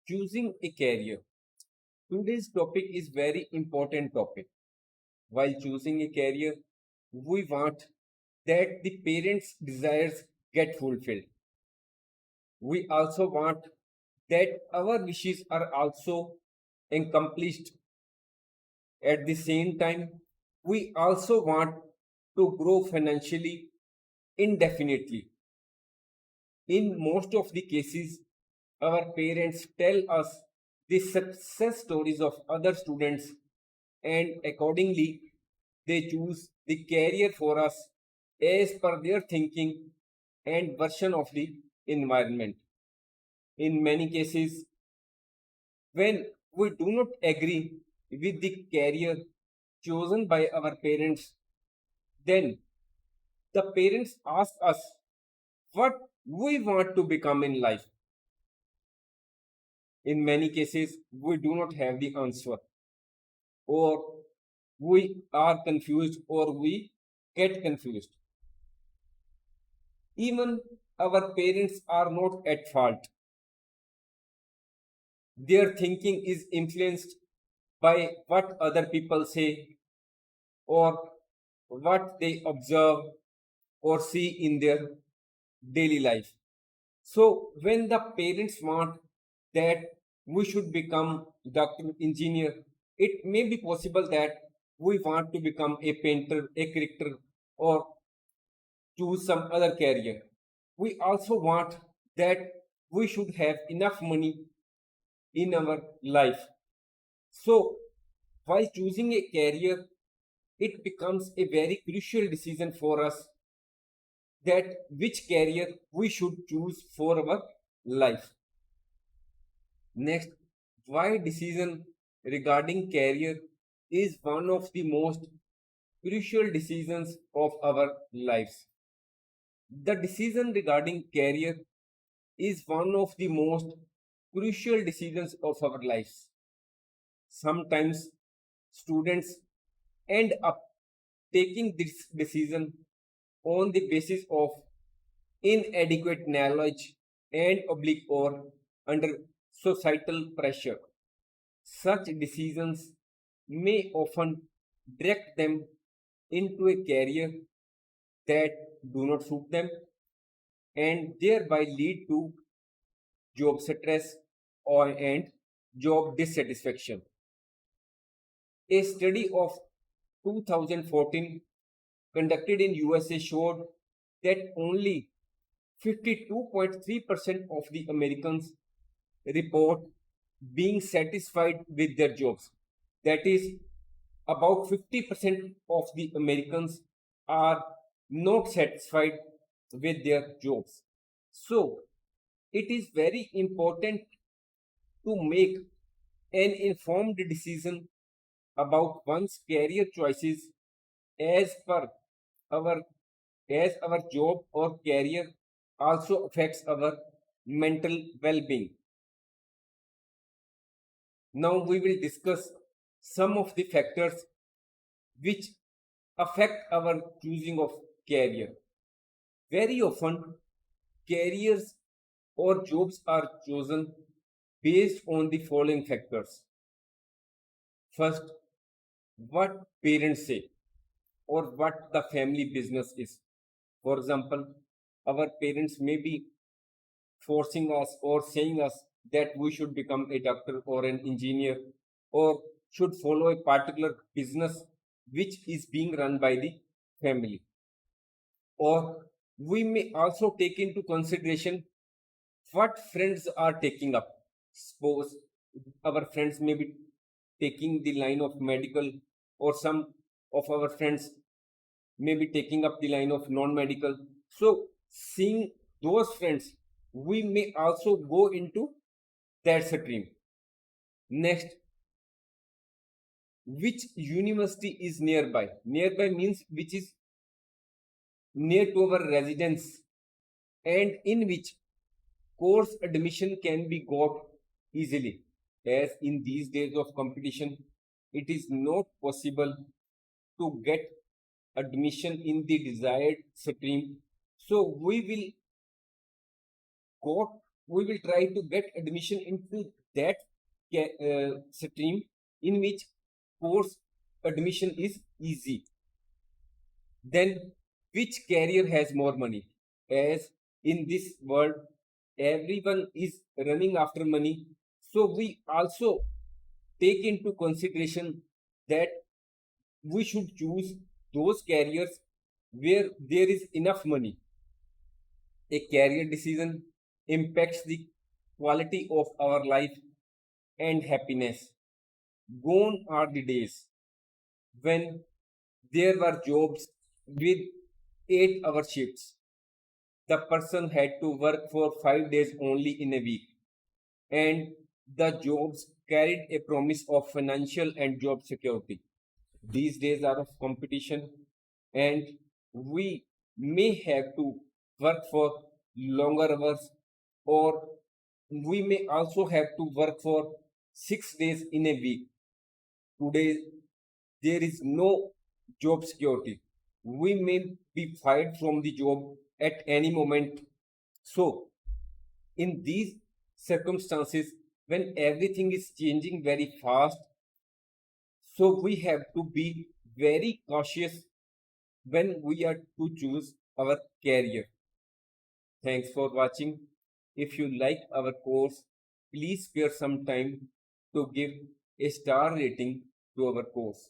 Choosing a career. Today's topic is very important topic. While choosing a career, we want that the parents' desires get fulfilled. We also want that our wishes are also accomplished. At the same time, we also want to grow financially indefinitely. In most of the cases, our parents tell us the success stories of other students, and accordingly, they choose the career for us as per their thinking and version of the environment. In many cases, when we do not agree with the career chosen by our parents, then the parents ask us what we want to become in life. In many cases, we do not have the answer, or we are confused, or we get confused. Even our parents are not at fault. Their thinking is influenced by what other people say, or what they observe or see in their daily life. So, when the parents want that we should become doctor, engineer, it may be possible that we want to become a painter, a cricketer, or choose some other career. We also want that we should have enough money in our life. So, while choosing a career, it becomes a very crucial decision for us that which career we should choose for our life. Next, why decision regarding career is one of the most crucial decisions of our lives. The decision regarding career is one of the most crucial decisions of our lives. Sometimes students end up taking this decision on the basis of inadequate knowledge and oblique or under societal pressure. Such decisions may often direct them into a career that do not suit them and thereby lead to job stress and job dissatisfaction. A study of 2014 conducted in USA showed that only 52.3% of the Americans report being satisfied with their jobs. That is, about 50% of the Americans are not satisfied with their jobs. So, it is very important to make an informed decision about one's career choices as per our as our job or career also affects our mental well-being. Now we will discuss some of the factors which affect our choosing of career. Very often, careers or jobs are chosen based on the following factors. First, what parents say or what the family business is. For example, our parents may be forcing us or saying us that we should become a doctor or an engineer or should follow a particular business which is being run by the family. Or we may also take into consideration what friends are taking up. Suppose our friends may be taking the line of medical, or some of our friends may be taking up the line of non-medical. So, seeing those friends, we may also go into that stream. Next, which university is nearby? Nearby means which is near to our residence and in which course admission can be got easily. As in these days of competition, it is not possible to get admission in the desired stream. So we will go we will try to get admission into that stream in which course admission is easy. Then which career has more money? As in this world, everyone is running after money. So we also take into consideration that we should choose those careers where there is enough money. A career decision impacts the quality of our life and happiness. Gone are the days when there were jobs with 8-hour shifts. The person had to work for 5 days only in a week, and the jobs carried a promise of financial and job security. These days are of competition, and we may have to work for longer hours, or we may also have to work for 6 days in a week. Today, there is no job security. We may be fired from the job at any moment. So, in these circumstances, when everything is changing very fast, so we have to be very cautious when we are to choose our career. Thanks for watching. If you like our course, please spare some time to give a star rating to our course.